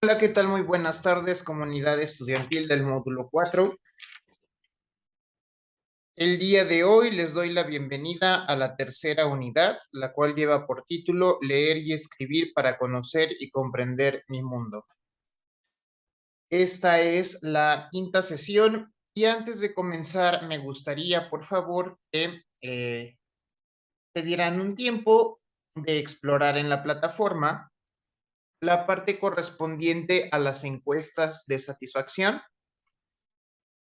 Hola, ¿qué tal? Muy buenas tardes, comunidad estudiantil del módulo 4. El día de hoy les doy la bienvenida a la tercera unidad, la cual lleva por título Leer y escribir para conocer y comprender mi mundo. Esta es la quinta sesión y antes de comenzar me gustaría, por favor, que te dieran un tiempo de explorar en la plataforma la parte correspondiente a las encuestas de satisfacción,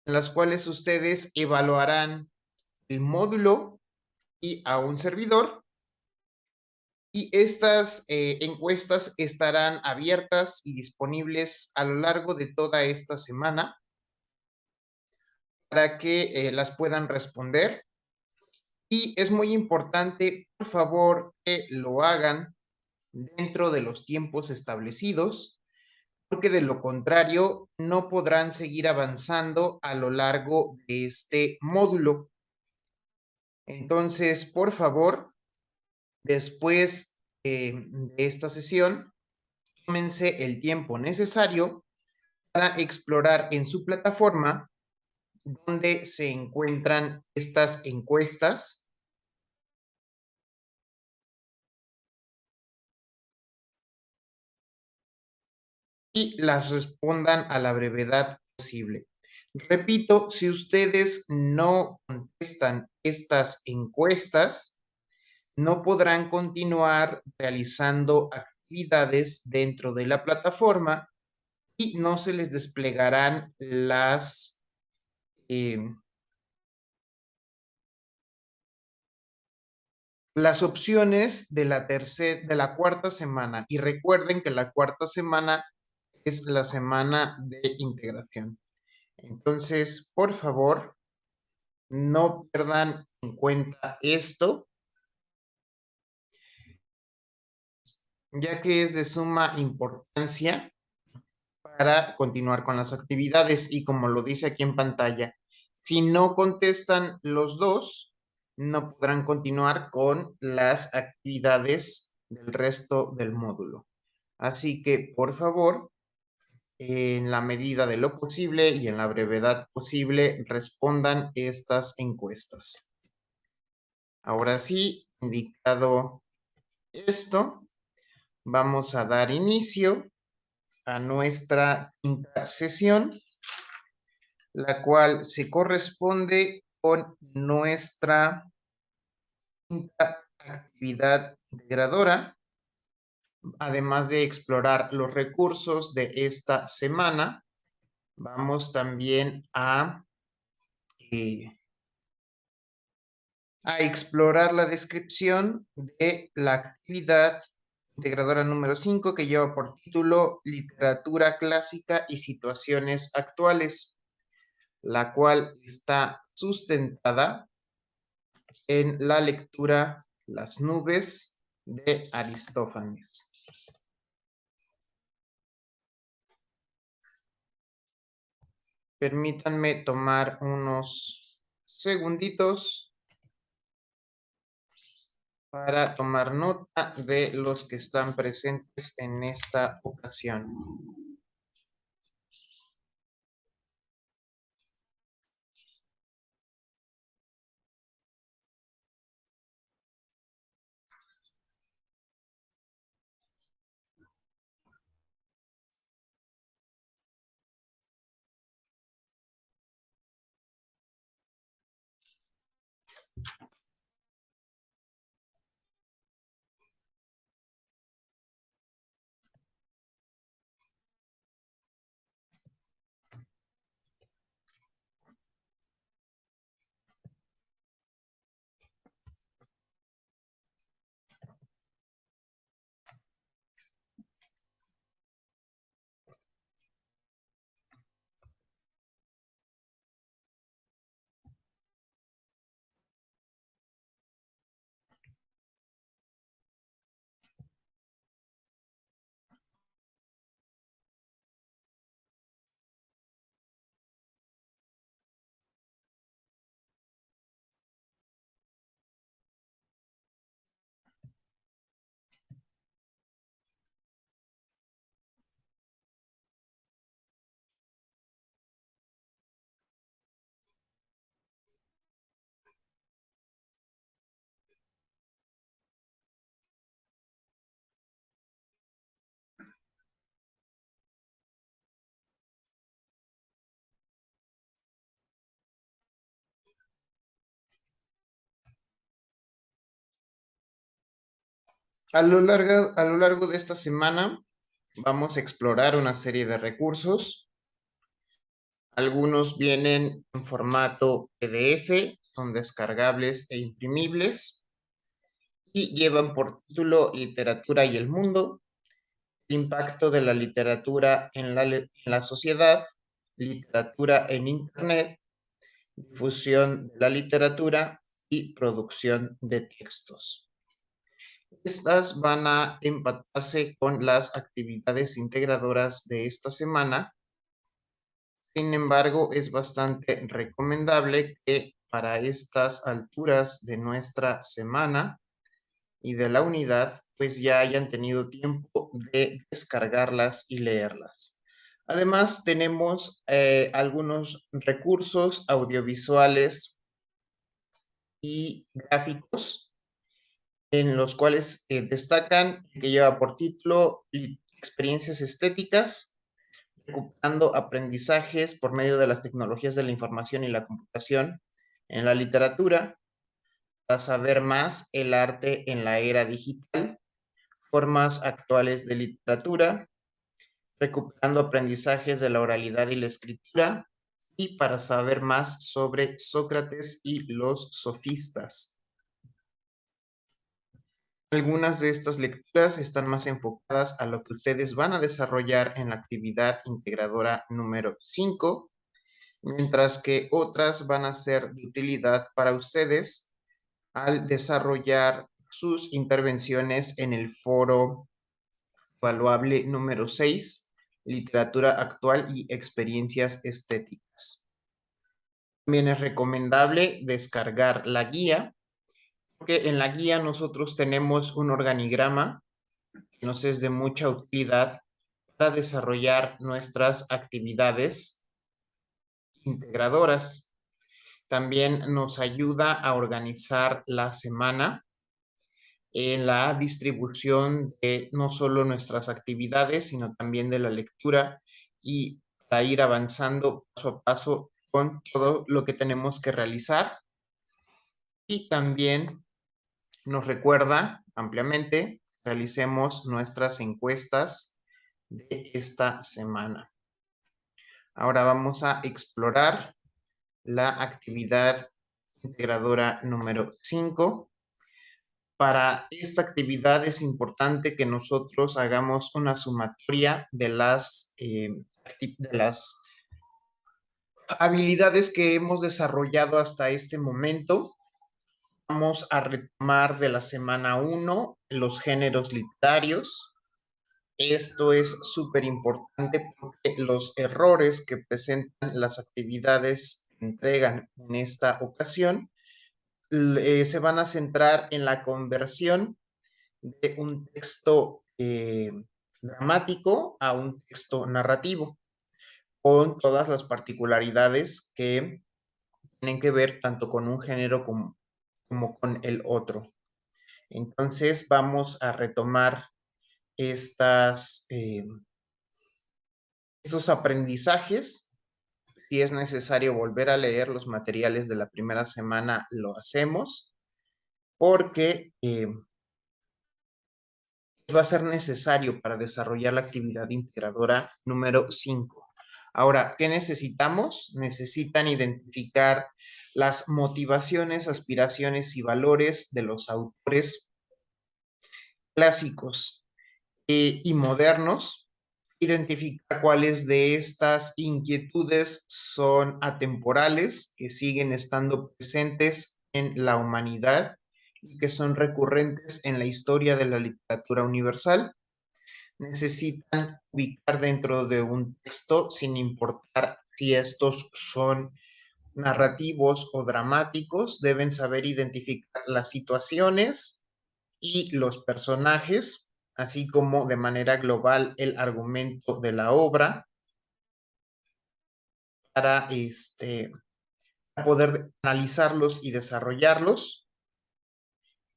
en las cuales ustedes evaluarán el módulo y a un servidor. Y estas encuestas estarán abiertas y disponibles a lo largo de toda esta semana para que las puedan responder. Y es muy importante, por favor, que lo hagan dentro de los tiempos establecidos, porque de lo contrario no podrán seguir avanzando a lo largo de este módulo. Entonces, por favor, después de esta sesión, tómense el tiempo necesario para explorar en su plataforma donde se encuentran estas encuestas y las respondan a la brevedad posible. Repito, si ustedes no contestan estas encuestas, no podrán continuar realizando actividades dentro de la plataforma y no se les desplegarán las opciones de la cuarta semana. Y recuerden que la cuarta semana es la semana de integración. Entonces, por favor, no pierdan en cuenta esto, ya que es de suma importancia para continuar con las actividades. Y como lo dice aquí en pantalla, si no contestan los dos, no podrán continuar con las actividades del resto del módulo. Así que, por favor, en la medida de lo posible y en la brevedad posible, respondan estas encuestas. Ahora sí, indicado esto, vamos a dar inicio a nuestra quinta sesión, la cual se corresponde con nuestra quinta actividad integradora. Además de explorar los recursos de esta semana, vamos también eh, a explorar la descripción de la actividad integradora número 5, que lleva por título Literatura clásica y situaciones actuales, la cual está sustentada en la lectura Las nubes de Aristófanes. Permítanme tomar unos segunditos para tomar nota de los que están presentes en esta ocasión. A lo largo de esta semana vamos a explorar una serie de recursos. Algunos vienen en formato PDF, son descargables e imprimibles y llevan por título Literatura y el mundo, impacto de la literatura en la sociedad, literatura en Internet, difusión de la literatura y producción de textos. Estas van a empatarse con las actividades integradoras de esta semana. Sin embargo, es bastante recomendable que para estas alturas de nuestra semana y de la unidad, pues ya hayan tenido tiempo de descargarlas y leerlas. Además, tenemos algunos recursos audiovisuales y gráficos en los cuales destacan que lleva por título Experiencias estéticas, recuperando aprendizajes por medio de las tecnologías de la información y la computación en la literatura, para saber más el arte en la era digital, formas actuales de literatura, recuperando aprendizajes de la oralidad y la escritura, y para saber más sobre Sócrates y los sofistas. Algunas de estas lecturas están más enfocadas a lo que ustedes van a desarrollar en la actividad integradora número 5, mientras que otras van a ser de utilidad para ustedes al desarrollar sus intervenciones en el foro evaluable número 6, literatura actual y experiencias estéticas. También es recomendable descargar la guía, porque en la guía nosotros tenemos un organigrama que nos es de mucha utilidad para desarrollar nuestras actividades integradoras. También nos ayuda a organizar la semana en la distribución de no solo nuestras actividades, sino también de la lectura y para ir avanzando paso a paso con todo lo que tenemos que realizar. Y también nos recuerda ampliamente, realicemos nuestras encuestas de esta semana. Ahora vamos a explorar la actividad integradora número 5. Para esta actividad es importante que nosotros hagamos una sumatoria de las habilidades que hemos desarrollado hasta este momento. Vamos a retomar de la semana 1 los géneros literarios. Esto es súper importante porque los errores que presentan las actividades que entregan en esta ocasión se van a centrar en la conversión de un texto dramático a un texto narrativo, con todas las particularidades que tienen que ver tanto con un género como con el otro. Entonces vamos a retomar estos aprendizajes. Si es necesario volver a leer los materiales de la primera semana, lo hacemos, porque va a ser necesario para desarrollar la actividad integradora número 5. Ahora, ¿qué necesitamos? Necesitan identificar las motivaciones, aspiraciones y valores de los autores clásicos y modernos, identificar cuáles de estas inquietudes son atemporales, que siguen estando presentes en la humanidad y que son recurrentes en la historia de la literatura universal. Necesitan ubicar dentro de un texto, sin importar si estos son narrativos o dramáticos, deben saber identificar las situaciones y los personajes, así como de manera global el argumento de la obra para poder analizarlos y desarrollarlos,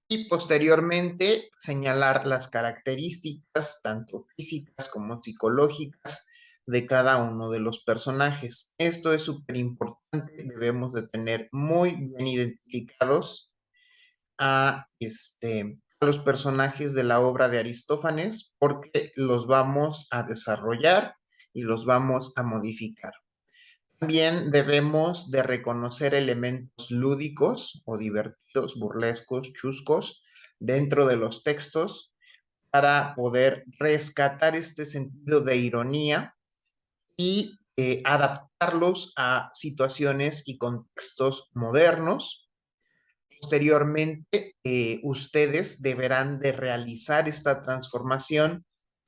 y posteriormente señalar las características, tanto físicas como psicológicas, de cada uno de los personajes. Esto es súper importante, debemos de tener muy bien identificados a a los personajes de la obra de Aristófanes porque los vamos a desarrollar y los vamos a modificar. También debemos de reconocer elementos lúdicos o divertidos, burlescos, chuscos dentro de los textos para poder rescatar este sentido de ironía y adaptarlos a situaciones y contextos modernos. Posteriormente, ustedes deberán de realizar esta transformación,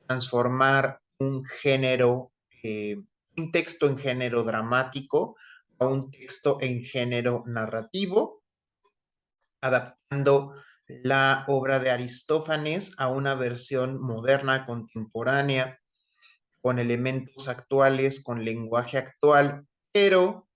transformar un género, un texto en género dramático a un texto en género narrativo, adaptando la obra de Aristófanes a una versión moderna, contemporánea, con elementos actuales, con lenguaje actual, pero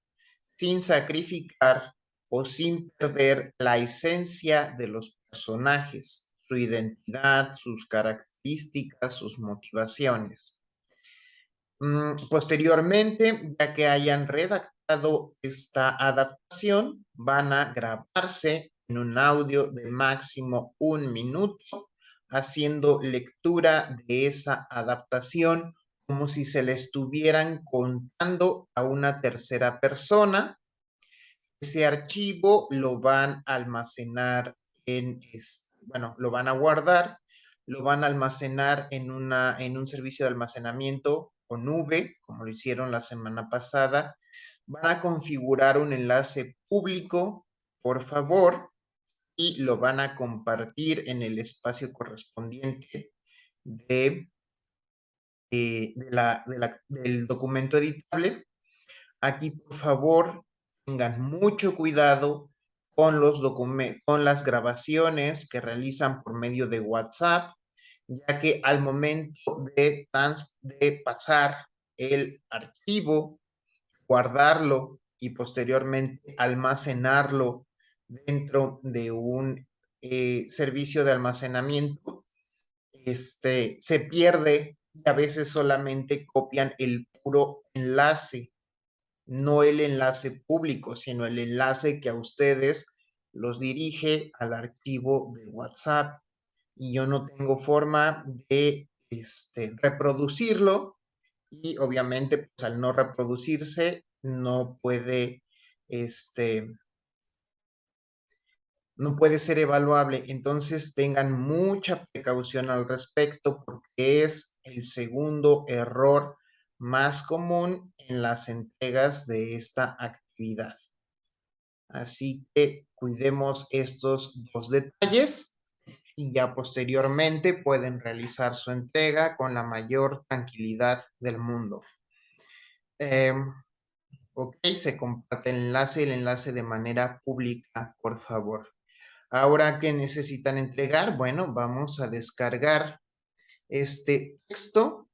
sin sacrificar o sin perder la esencia de los personajes, su identidad, sus características, sus motivaciones. Posteriormente, ya que hayan redactado esta adaptación, van a grabarse en un audio de máximo 1 minuto, haciendo lectura de esa adaptación como si se le estuvieran contando a una tercera persona. Ese archivo lo van a almacenar bueno, lo van a guardar, lo van a almacenar en un servicio de almacenamiento o nube, como lo hicieron la semana pasada. Van a configurar un enlace público, por favor, y lo van a compartir en el espacio correspondiente del documento editable. Aquí, por favor, tengan mucho cuidado con con las grabaciones que realizan por medio de WhatsApp, ya que al momento de pasar el archivo, guardarlo y posteriormente almacenarlo dentro de un servicio de almacenamiento, se pierde y a veces solamente copian el puro enlace, no el enlace público, sino el enlace que a ustedes los dirige al archivo de WhatsApp. Y yo no tengo forma de reproducirlo y obviamente pues al no reproducirse este, no puede ser evaluable. Entonces tengan mucha precaución al respecto porque es el segundo error más común en las entregas de esta actividad. Así que cuidemos estos dos detalles y ya posteriormente pueden realizar su entrega con la mayor tranquilidad del mundo. Ok, se comparte el enlace de manera pública, por favor. Ahora, ¿qué necesitan entregar? Bueno, vamos a descargar este texto.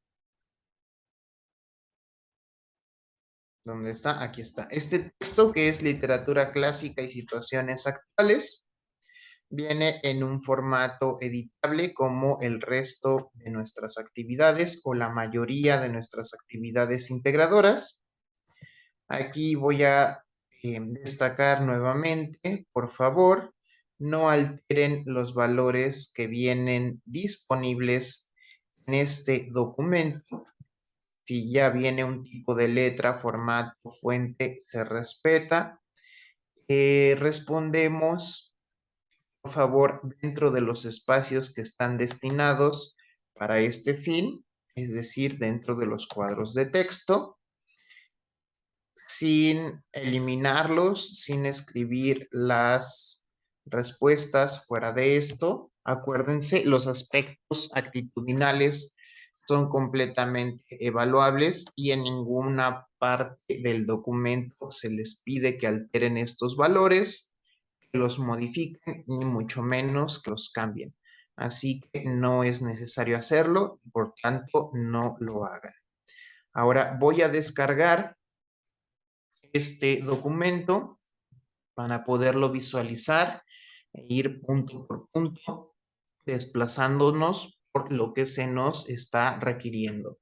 ¿Dónde está? Aquí está. Este texto que es literatura clásica y situaciones actuales viene en un formato editable como el resto de nuestras actividades o la mayoría de nuestras actividades integradoras. Aquí voy a destacar nuevamente, por favor, no alteren los valores que vienen disponibles en este documento. Si ya viene un tipo de letra, formato, fuente, se respeta. Respondemos, por favor, dentro de los espacios que están destinados para este fin, es decir, dentro de los cuadros de texto, sin eliminarlos, sin escribir las respuestas fuera de esto. Acuérdense, los aspectos actitudinales son completamente evaluables y en ninguna parte del documento se les pide que alteren estos valores, que los modifiquen, ni mucho menos que los cambien. Así que no es necesario hacerlo, por tanto, no lo hagan. Ahora voy a descargar este documento para poderlo visualizar e ir punto por punto, desplazándonos por lo que se nos está requiriendo.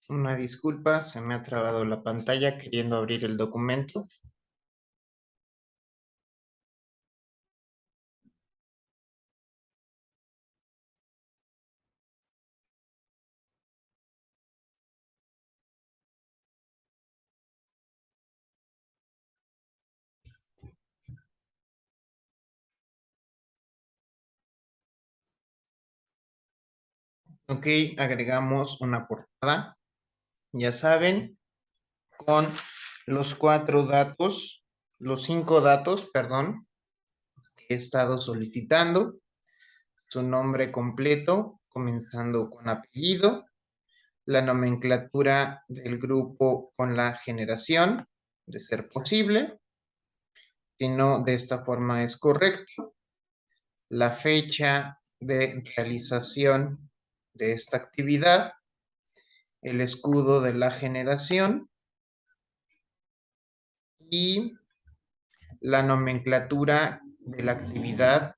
Una disculpa, se me ha trabado la pantalla queriendo abrir el documento. Ok, agregamos una portada, ya saben, con los 4 datos, los 5 datos, perdón, que he estado solicitando. Su nombre completo, comenzando con apellido, la nomenclatura del grupo con la generación, de ser posible, si no, de esta forma es correcto, la fecha de realización de esta actividad, el escudo de la generación y la nomenclatura de la actividad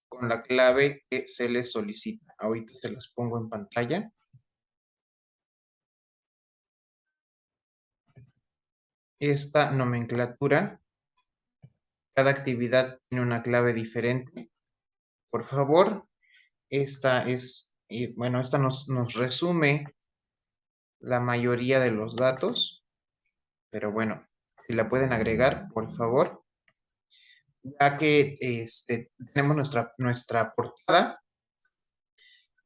con la clave que se les solicita. Ahorita se las pongo en pantalla. Esta nomenclatura, cada actividad tiene una clave diferente. Por favor, esta es, bueno, esta nos resume la mayoría de los datos, pero bueno, si la pueden agregar, por favor, ya que tenemos nuestra portada,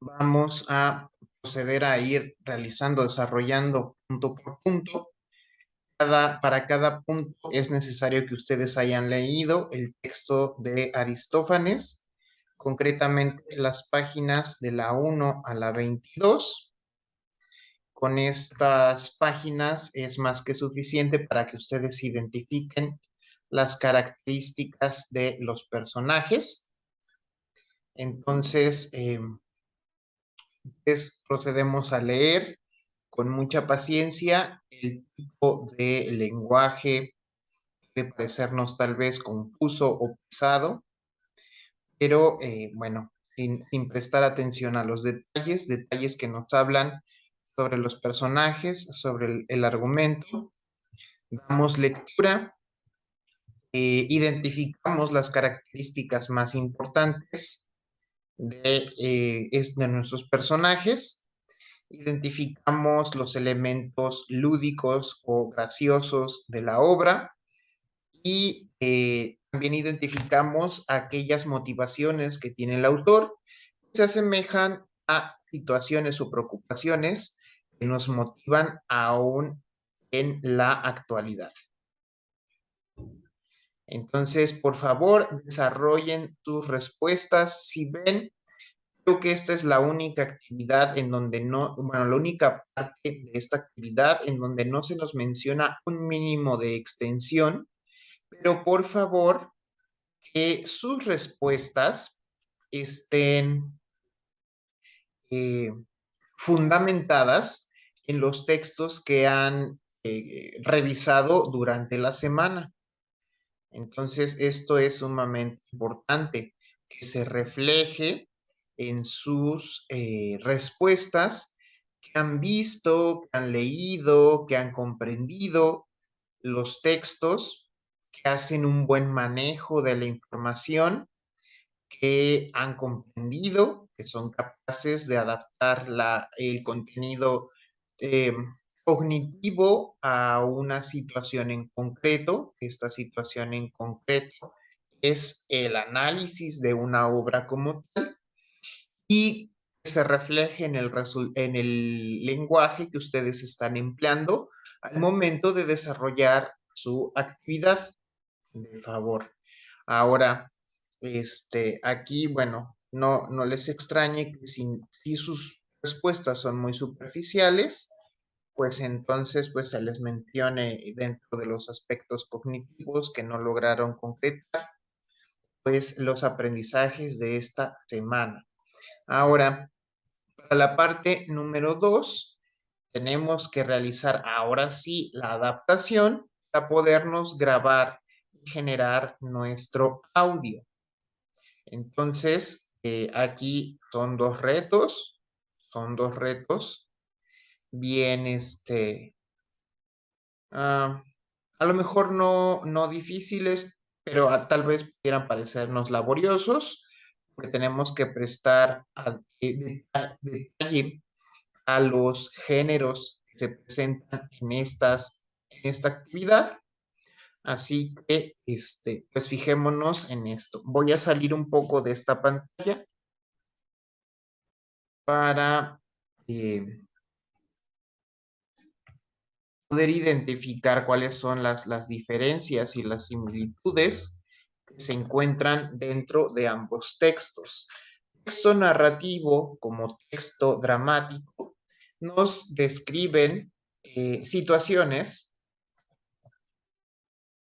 vamos a proceder a ir realizando, desarrollando punto por punto. Para cada punto es necesario que ustedes hayan leído el texto de Aristófanes, concretamente las páginas de la 1 a la 22. Con estas páginas es más que suficiente para que ustedes identifiquen las características de los personajes. Entonces, procedemos a leer con mucha paciencia. El tipo de lenguaje puede parecernos tal vez confuso o pesado, pero bueno, sin prestar atención a los detalles que nos hablan sobre los personajes, sobre el argumento. Damos lectura, identificamos las características más importantes de nuestros personajes, identificamos los elementos lúdicos o graciosos de la obra y también identificamos aquellas motivaciones que tiene el autor que se asemejan a situaciones o preocupaciones que nos motivan aún en la actualidad. Entonces, por favor, desarrollen sus respuestas. Si ven, creo que esta es la única actividad en donde no, bueno, la única parte de esta actividad en donde no se nos menciona un mínimo de extensión, pero por favor, que sus respuestas estén eh, fundamentadas en los textos que han revisado durante la semana. Entonces, esto es sumamente importante, que se refleje en sus respuestas, que han visto, que han leído, que han comprendido los textos, que hacen un buen manejo de la información, que han comprendido, que son capaces de adaptar el contenido eh, cognitivo a una situación en concreto. Esta situación en concreto es el análisis de una obra como tal y que se refleje en el lenguaje que ustedes están empleando al momento de desarrollar su actividad. De favor. Ahora, aquí, bueno, no les extrañe que si sus respuestas son muy superficiales, pues entonces pues se les mencione dentro de los aspectos cognitivos que no lograron concretar, pues los aprendizajes de esta semana. Ahora, para la parte número 2, tenemos que realizar ahora sí la adaptación para podernos grabar y generar nuestro audio. Entonces, aquí son dos retos, bien, ah, a lo mejor no difíciles, pero tal vez pudieran parecernos laboriosos, porque tenemos que prestar detalle a los géneros que se presentan en esta actividad. Así que, pues fijémonos en esto. Voy a salir un poco de esta pantalla para poder identificar cuáles son las diferencias y las similitudes que se encuentran dentro de ambos textos. Texto narrativo como texto dramático nos describen situaciones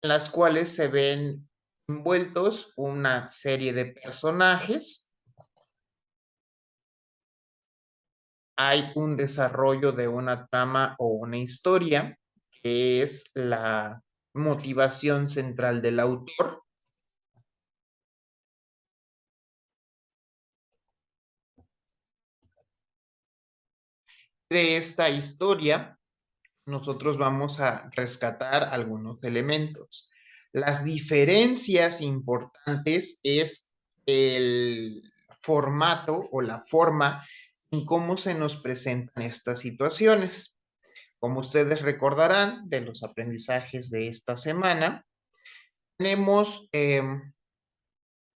en las cuales se ven envueltos una serie de personajes. Hay un desarrollo de una trama o una historia, que es la motivación central del autor. De esta historia, nosotros vamos a rescatar algunos elementos. Las diferencias importantes es el formato o la forma en cómo se nos presentan estas situaciones. Como ustedes recordarán de los aprendizajes de esta semana, tenemos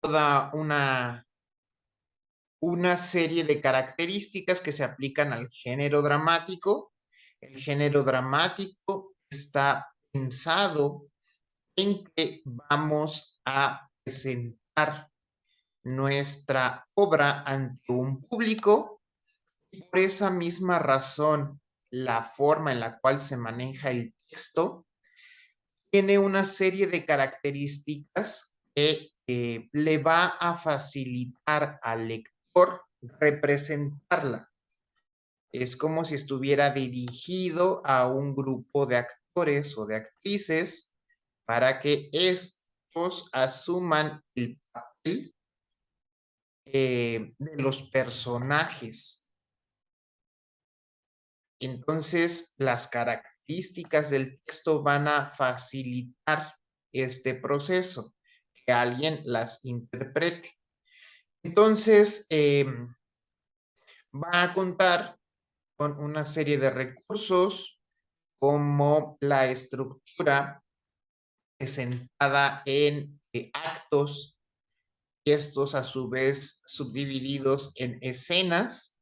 toda una serie de características que se aplican al género dramático. El género dramático está pensado en que vamos a presentar nuestra obra ante un público y por esa misma razón la forma en la cual se maneja el texto tiene una serie de características que le va a facilitar al lector representarla. Es como si estuviera dirigido a un grupo de actores o de actrices para que estos asuman el papel de los personajes. Entonces, las características del texto van a facilitar este proceso, que alguien las interprete. Entonces, va a contar con una serie de recursos como la estructura presentada en actos y estos a su vez subdivididos en escenas,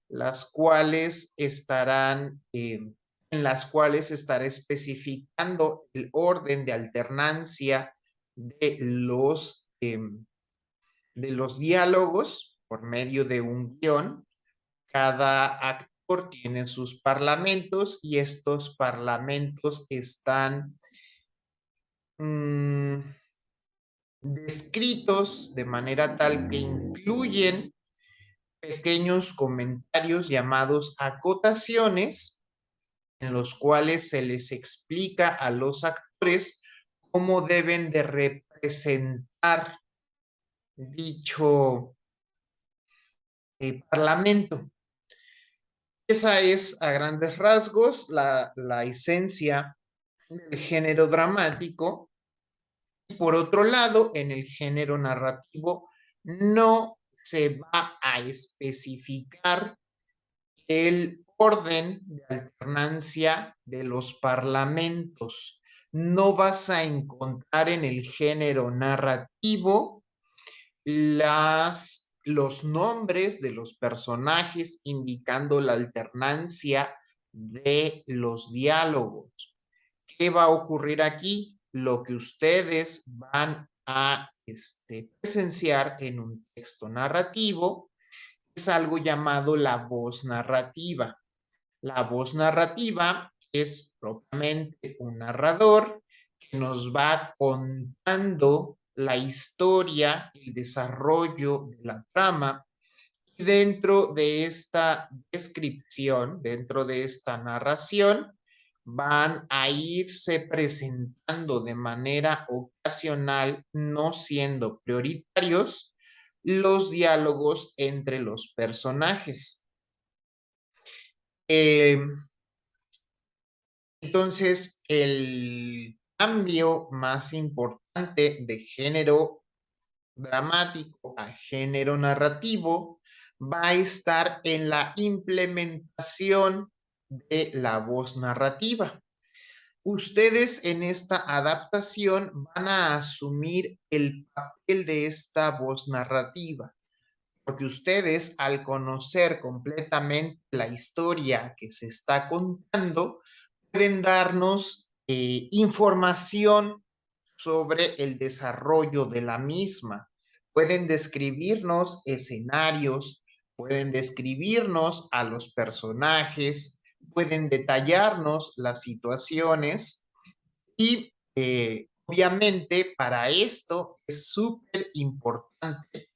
las cuales en las cuales estará especificando el orden de alternancia de los diálogos por medio de un guión. Cada actor tiene sus parlamentos y estos parlamentos están descritos de manera tal que incluyen pequeños comentarios llamados acotaciones, en los cuales se les explica a los actores cómo deben de representar dicho parlamento. Esa es a grandes rasgos la esencia del género dramático. Y por otro lado, en el género narrativo no se va a especificar el orden de alternancia de los parlamentos. No vas a encontrar en el género narrativo los nombres de los personajes indicando la alternancia de los diálogos. ¿Qué va a ocurrir aquí? Lo que ustedes van a presenciar en un texto narrativo es algo llamado la voz narrativa. La voz narrativa es propiamente un narrador que nos va contando la historia, el desarrollo de la trama. Y dentro de esta descripción, dentro de esta narración, van a irse presentando de manera ocasional, no siendo prioritarios, los diálogos entre los personajes. Entonces, el cambio más importante de género dramático a género narrativo va a estar en la implementación de la voz narrativa. Ustedes en esta adaptación van a asumir el papel de esta voz narrativa, porque ustedes al conocer completamente la historia que se está contando, pueden darnos información sobre el desarrollo de la misma. Pueden describirnos escenarios, pueden describirnos a los personajes, pueden detallarnos las situaciones y obviamente para esto es súper importante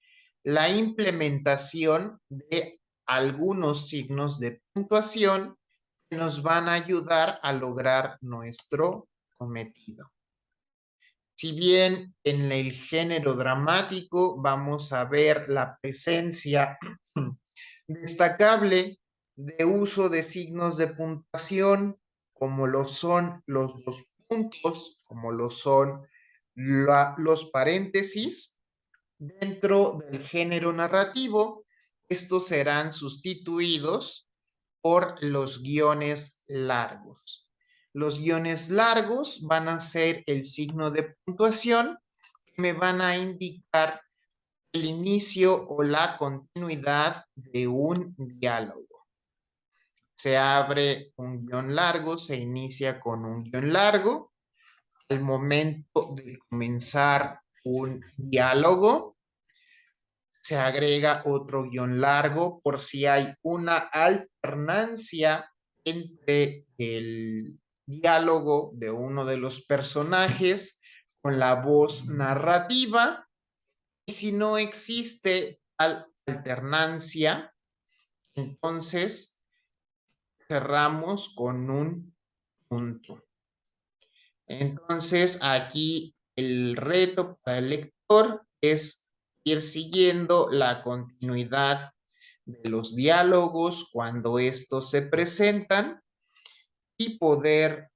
la implementación de algunos signos de puntuación que nos van a ayudar a lograr nuestro cometido. Si bien en el género dramático vamos a ver la presencia destacable de uso de signos de puntuación, como lo son los dos puntos, como lo son los paréntesis, dentro del género narrativo, estos serán sustituidos por los guiones largos. Los guiones largos van a ser el signo de puntuación que me van a indicar el inicio o la continuidad de un diálogo. Se abre un guión largo, se inicia con un guión largo. Al momento de comenzar un diálogo, se agrega otro guión largo por si hay una alternancia entre el diálogo de uno de los personajes con la voz narrativa. Y si no existe tal alternancia, entonces cerramos con un punto. Entonces aquí el reto para el lector es ir siguiendo la continuidad de los diálogos cuando estos se presentan y poder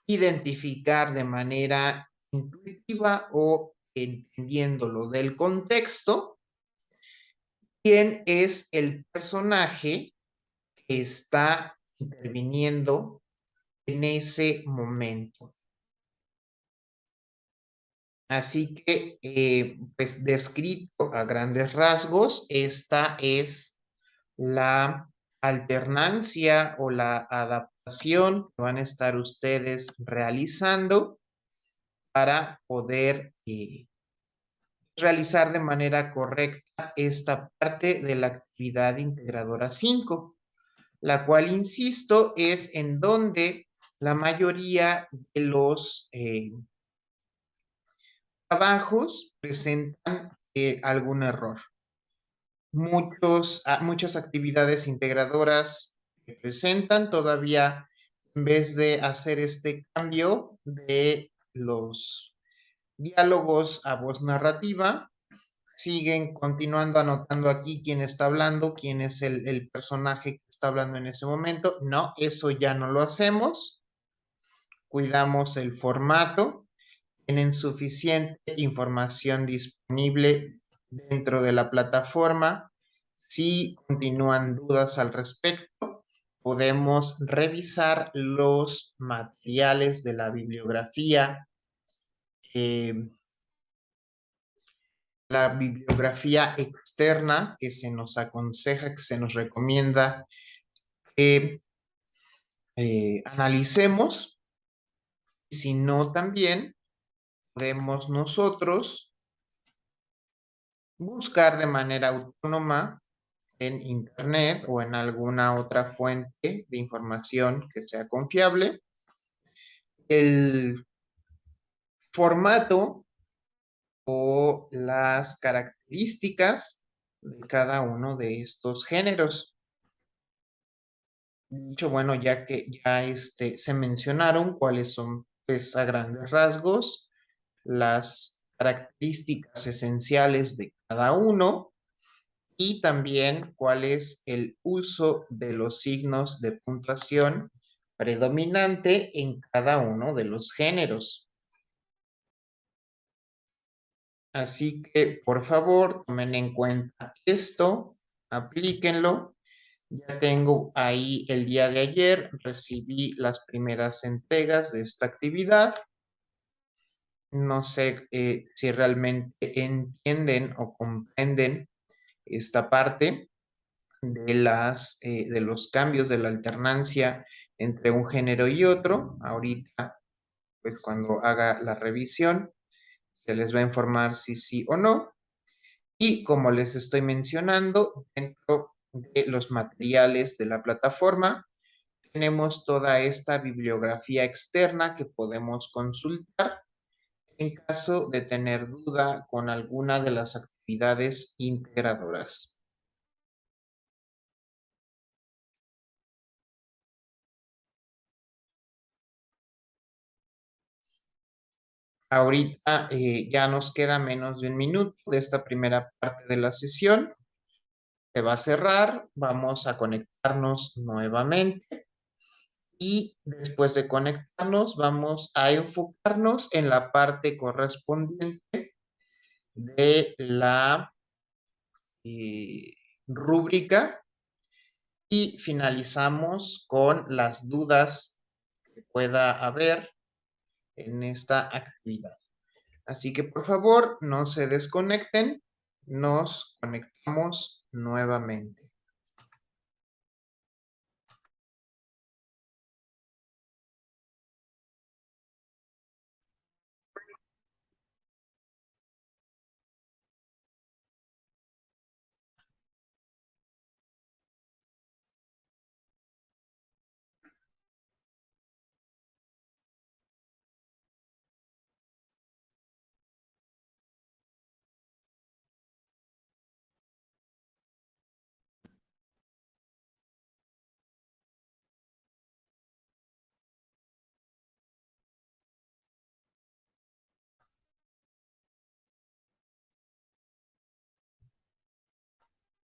identificar de manera intuitiva o entendiéndolo del contexto quién es el personaje que está interviniendo en ese momento. Así que, pues descrito a grandes rasgos, esta es la alternancia o la adaptación que van a estar ustedes realizando para poder realizar de manera correcta esta parte de la actividad integradora 5, la cual, insisto, es en donde la mayoría de los trabajos presentan algún error. Muchas actividades integradoras que presentan todavía, en vez de hacer este cambio de los diálogos a voz narrativa, siguen continuando anotando aquí quién está hablando, quién es el personaje que está hablando en ese momento. No, eso ya no lo hacemos. Cuidamos el formato. Tienen suficiente información disponible dentro de la plataforma. Si continúan dudas al respecto, podemos revisar los materiales de la bibliografía, eh, la bibliografía externa que se nos aconseja, que se nos recomienda que analicemos, si no también podemos nosotros buscar de manera autónoma en Internet o en alguna otra fuente de información que sea confiable el formato o las características de cada uno de estos géneros. Dicho, bueno, ya que ya se mencionaron cuáles son, pues, a grandes rasgos, las características esenciales de cada uno y también cuál es el uso de los signos de puntuación predominante en cada uno de los géneros. Así que, por favor, tomen en cuenta esto, aplíquenlo. Ya tengo ahí el día de ayer, recibí las primeras entregas de esta actividad. No sé si realmente entienden o comprenden esta parte de los cambios de la alternancia entre un género y otro. Ahorita, pues cuando haga la revisión, se les va a informar si sí o no. Y como les estoy mencionando, dentro de los materiales de la plataforma, tenemos toda esta bibliografía externa que podemos consultar en caso de tener duda con alguna de las actividades integradoras. Ahorita ya nos queda menos de un minuto de esta primera parte de la sesión. Se va a cerrar, vamos a conectarnos nuevamente y después de conectarnos vamos a enfocarnos en la parte correspondiente de la rúbrica y finalizamos con las dudas que pueda haber en esta actividad. Así que por favor no se desconecten, nos conectamos nuevamente.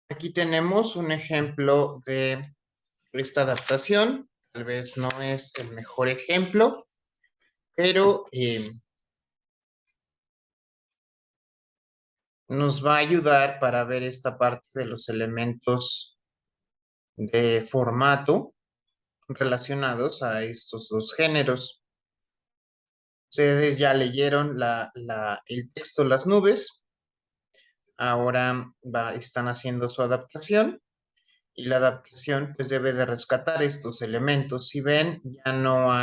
Aquí tenemos un ejemplo de esta adaptación. Tal vez no es el mejor ejemplo, pero nos va a ayudar para ver esta parte de los elementos de formato relacionados a estos dos géneros. Ustedes ya leyeron el texto Las nubes, ahora están haciendo su adaptación y la adaptación pues debe de rescatar estos elementos. Si ven, ya no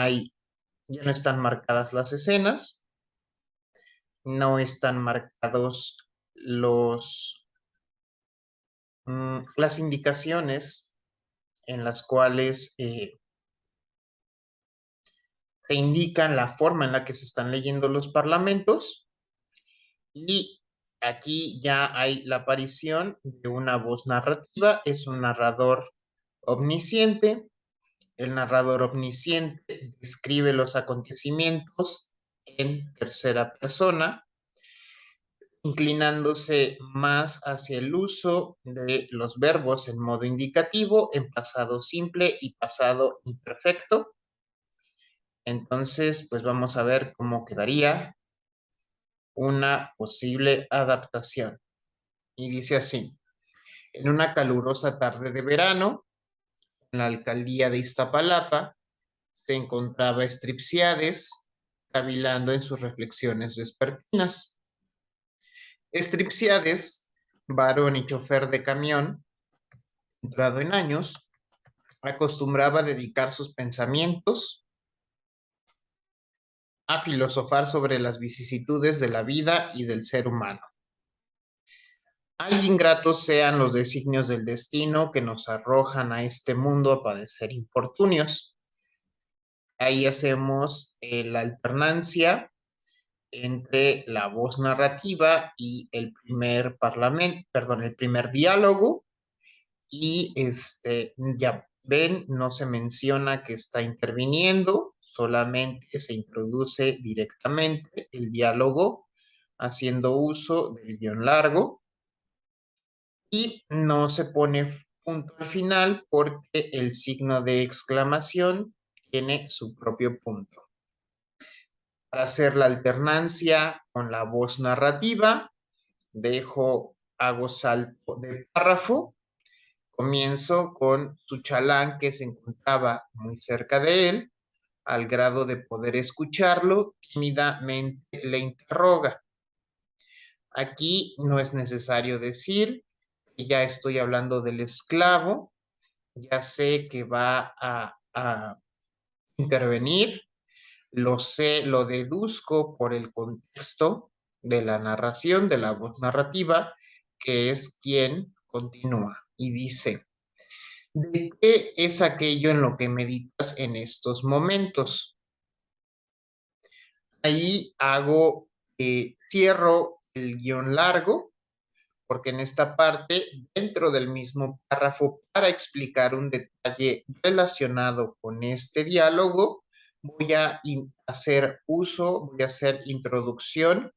están marcadas las escenas, no están marcados las indicaciones en las cuales te indican la forma en la que se están leyendo los parlamentos Y aquí ya hay la aparición de una voz narrativa, es un narrador omnisciente. El narrador omnisciente describe los acontecimientos en tercera persona, inclinándose más hacia el uso de los verbos en modo indicativo, en pasado simple y pasado imperfecto. Entonces, pues vamos a ver cómo quedaría una posible adaptación. Y dice así: en una calurosa tarde de verano, en la alcaldía de Iztapalapa, se encontraba Stripsiades cavilando en sus reflexiones vespertinas. Stripsiades, varón y chofer de camión, entrado en años, acostumbraba a dedicar sus pensamientos a filosofar sobre las vicisitudes de la vida y del ser humano. Ay, ingratos sean los designios del destino que nos arrojan a este mundo a padecer infortunios. Ahí hacemos la alternancia entre la voz narrativa y el primer parlamento, perdón, el primer diálogo. Y ya ven, no se menciona que está interviniendo, solamente se introduce directamente el diálogo haciendo uso del guión largo y no se pone punto al final porque el signo de exclamación tiene su propio punto. Para hacer la alternancia con la voz narrativa, hago salto de párrafo. Comienzo con su chalán que se encontraba muy cerca de él, al grado de poder escucharlo, tímidamente le interroga. Aquí no es necesario decir que ya estoy hablando del esclavo, ya sé que va a intervenir, lo sé, lo deduzco por el contexto de la narración, de la voz narrativa, que es quien continúa y dice: ¿de qué es aquello en lo que meditas en estos momentos? Ahí cierro el guión largo, porque en esta parte, dentro del mismo párrafo, para explicar un detalle relacionado con este diálogo, voy a hacer introducción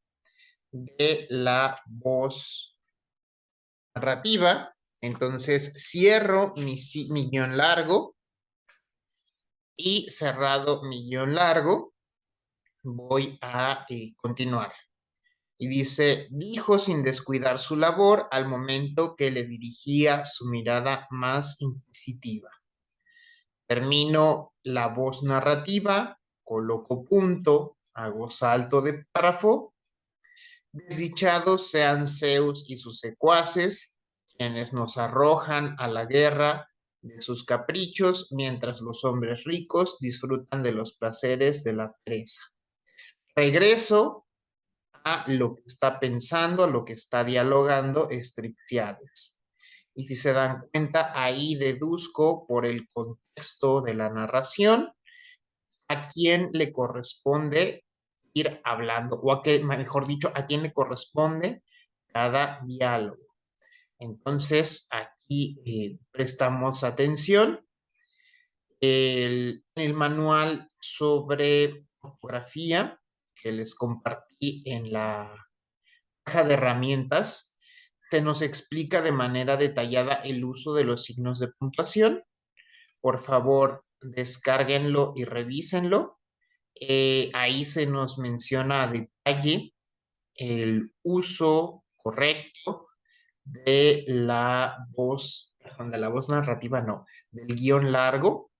de la voz narrativa. Entonces, cierro mi guión largo y cerrado mi guión largo, voy a continuar. Y dice: dijo sin descuidar su labor al momento que le dirigía su mirada más inquisitiva. Termino la voz narrativa, coloco punto, hago salto de párrafo. Desdichados sean Zeus y sus secuaces, quienes nos arrojan a la guerra de sus caprichos, mientras los hombres ricos disfrutan de los placeres de la pereza. Regreso a lo que está pensando, a lo que está dialogando Stripsiades. Y si se dan cuenta, ahí deduzco por el contexto de la narración a quién le corresponde ir hablando, o a qué, mejor dicho, a quién le corresponde cada diálogo. Entonces, aquí prestamos atención. El manual sobre ortografía que les compartí en la caja de herramientas, se nos explica de manera detallada el uso de los signos de puntuación. Por favor, descárguenlo y revísenlo. Ahí se nos menciona a detalle el uso correcto de la voz, perdón, de la voz narrativa, no, del guión largo.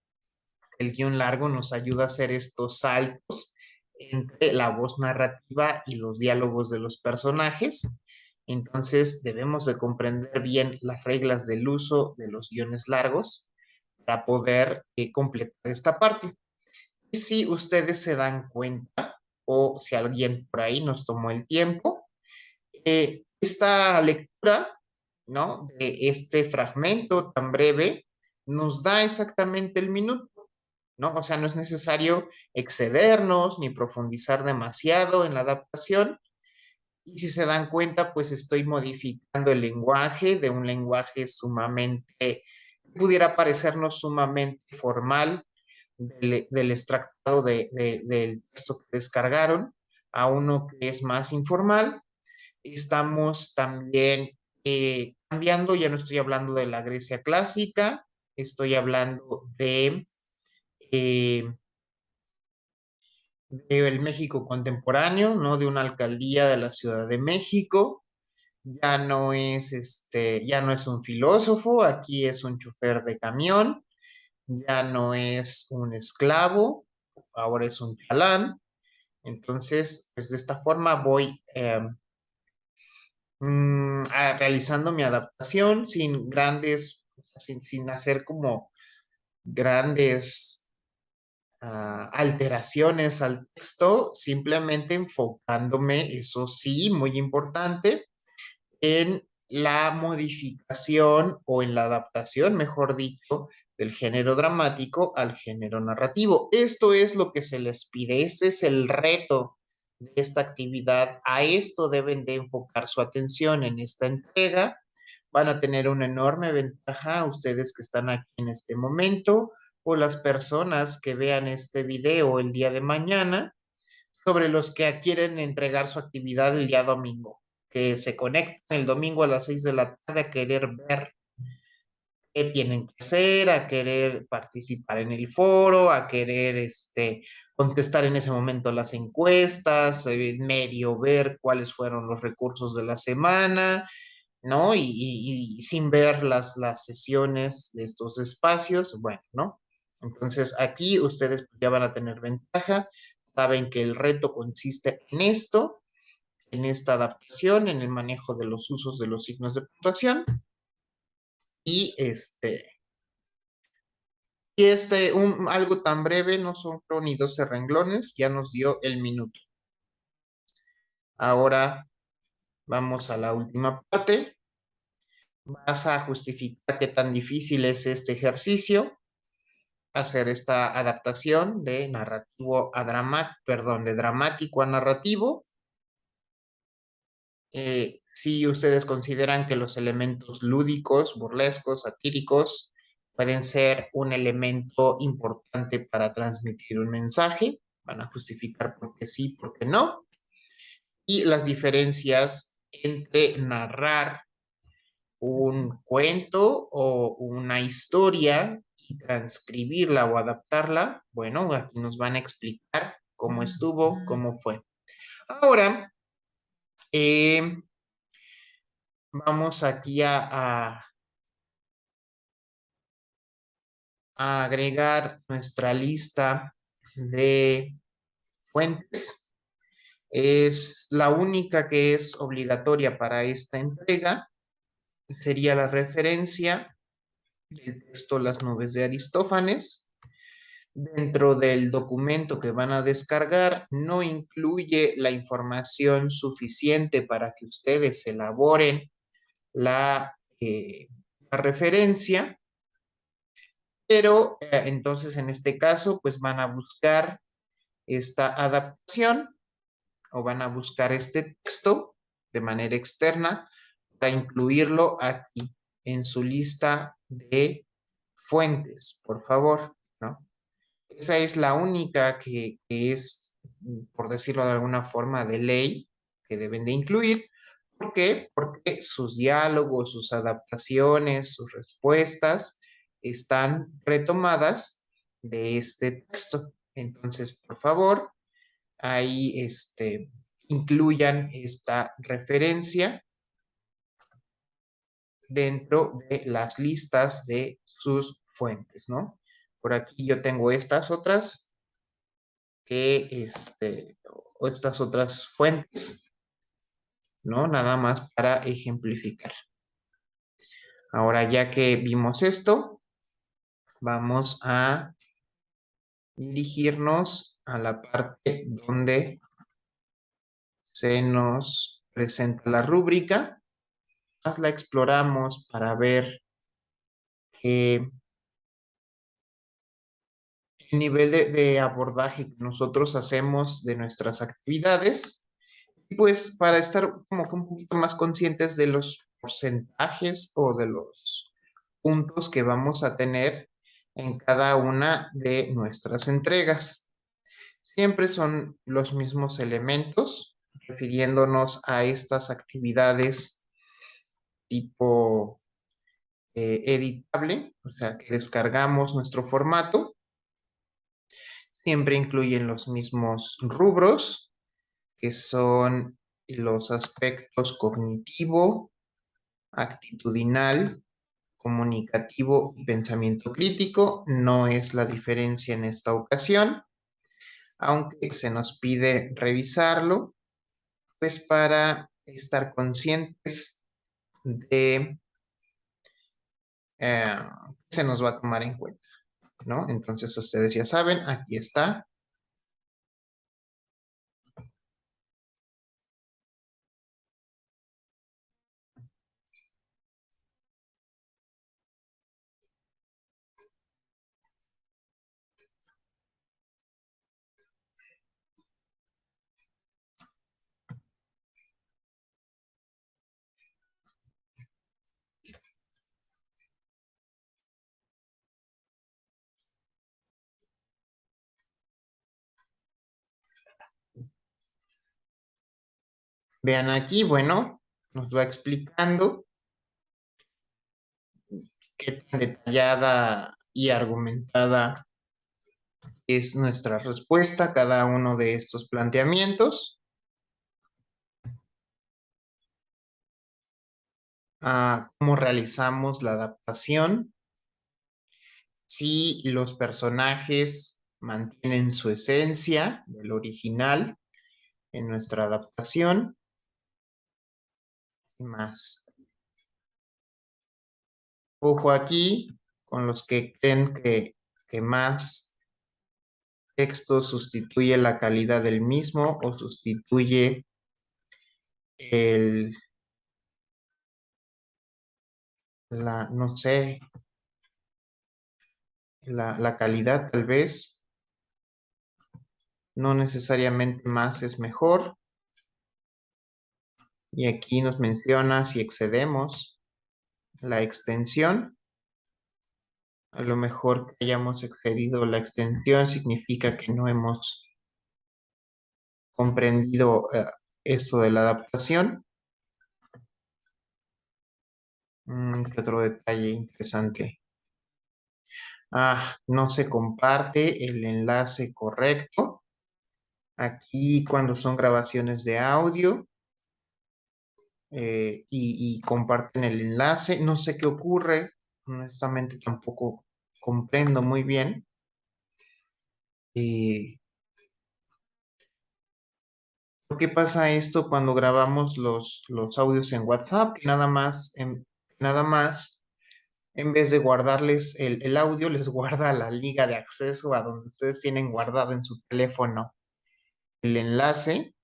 El guión largo nos ayuda a hacer estos saltos entre la voz narrativa y los diálogos de los personajes. Entonces debemos de comprender bien las reglas del uso de los guiones largos para poder completar esta parte. Y si ustedes se dan cuenta, o si alguien por ahí nos tomó el tiempo, esta lectura, ¿no?, de este fragmento tan breve nos da exactamente el minuto, ¿no? O sea, no es necesario excedernos ni profundizar demasiado en la adaptación. Y si se dan cuenta, pues estoy modificando el lenguaje de un lenguaje sumamente, pudiera parecernos sumamente formal del extractado del texto que descargaron a uno que es más informal. Estamos también cambiando, ya no estoy hablando de la Grecia clásica, estoy hablando eh, del México contemporáneo, ¿no? De una alcaldía de la Ciudad de México. Ya no es un filósofo, aquí es un chofer de camión, ya no es un esclavo, ahora es un chalán. Entonces, pues de esta forma voy realizando mi adaptación sin hacer como grandes alteraciones al texto, simplemente enfocándome, eso sí, muy importante, en la modificación o en la adaptación, mejor dicho, del género dramático al género narrativo. Esto es lo que se les pide, este es el reto de esta actividad. A esto deben de enfocar su atención en esta entrega. Van a tener una enorme ventaja ustedes que están aquí en este momento o las personas que vean este video el día de mañana sobre los que quieren entregar su actividad el día domingo, que se conectan el domingo a las 6 de la tarde a querer ver qué tienen que hacer, a querer participar en el foro, a querer contestar en ese momento las encuestas, medio ver cuáles fueron los recursos de la semana, ¿no? Y sin ver las sesiones de estos espacios, bueno, ¿no? Entonces aquí ustedes ya van a tener ventaja, saben que el reto consiste en esto, en esta adaptación, en el manejo de los usos de los signos de puntuación y algo tan breve, no son ni 12 renglones, ya nos dio el minuto. Ahora vamos a la última parte. Vas a justificar qué tan difícil es este ejercicio, hacer esta adaptación de narrativo a de dramático a narrativo. Si ustedes consideran que los elementos lúdicos, burlescos, satíricos, pueden ser un elemento importante para transmitir un mensaje, van a justificar por qué sí, por qué no, y las diferencias entre narrar un cuento o una historia y transcribirla o adaptarla, bueno, aquí nos van a explicar cómo estuvo, cómo fue. Ahora, eh, vamos aquí a agregar nuestra lista de fuentes. Es la única que es obligatoria para esta entrega. Sería la referencia del texto Las nubes de Aristófanes. Dentro del documento que van a descargar no incluye la información suficiente para que ustedes elaboren la referencia, pero entonces en este caso pues van a buscar esta adaptación o van a buscar este texto de manera externa para incluirlo aquí en su lista de fuentes, por favor, ¿no? Esa es la única que es, por decirlo de alguna forma, de ley que deben de incluir. ¿Por qué? Porque sus diálogos, sus adaptaciones, sus respuestas están retomadas de este texto. Entonces, por favor, ahí incluyan esta referencia dentro de las listas de sus fuentes, ¿no? Por aquí yo tengo estas otras o estas otras fuentes, ¿no? Nada más para ejemplificar. Ahora, ya que vimos esto, vamos a dirigirnos a la parte donde se nos presenta la rúbrica. Más la exploramos para ver el nivel de abordaje que nosotros hacemos de nuestras actividades. Pues para estar como que un poquito más conscientes de los porcentajes o de los puntos que vamos a tener en cada una de nuestras entregas. Siempre son los mismos elementos, refiriéndonos a estas actividades tipo editable, o sea, que descargamos nuestro formato. Siempre incluyen los mismos rubros, que son los aspectos cognitivo, actitudinal, comunicativo y pensamiento crítico. No es la diferencia en esta ocasión, aunque se nos pide revisarlo, pues para estar conscientes de qué se nos va a tomar en cuenta, ¿no? Entonces ustedes ya saben, aquí está. Vean aquí, bueno, nos va explicando qué tan detallada y argumentada es nuestra respuesta a cada uno de estos planteamientos. Cómo realizamos la adaptación, si los personajes mantienen su esencia del original en nuestra adaptación y más. Ojo aquí con los que creen que más texto sustituye la calidad del mismo o sustituye el, no sé, la calidad tal vez. No necesariamente más es mejor. Y aquí nos menciona si excedemos la extensión. A lo mejor que hayamos excedido la extensión significa que no hemos comprendido esto de la adaptación. ¿Qué otro detalle interesante? No se comparte el enlace correcto. Aquí cuando son grabaciones de audio y comparten el enlace, no sé qué ocurre. Honestamente tampoco comprendo muy bien. ¿Por qué pasa esto cuando grabamos los audios en WhatsApp? Que nada más, en vez de guardarles el audio, les guarda la liga de acceso a donde ustedes tienen guardado en su teléfono el enlace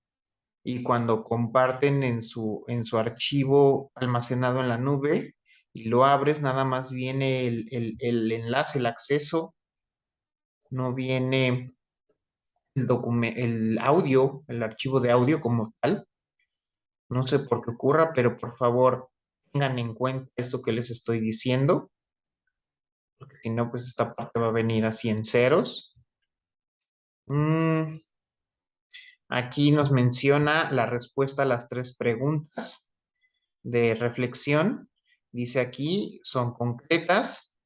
y cuando comparten en su archivo almacenado en la nube y lo abres, nada más viene el enlace, el acceso, no viene el audio, el archivo de audio como tal. No sé por qué ocurra, pero por favor tengan en cuenta eso que les estoy diciendo, porque si no, pues esta parte va a venir así en ceros. Mm, Aquí nos menciona la respuesta a las 3 preguntas de reflexión. Dice aquí, son concretas,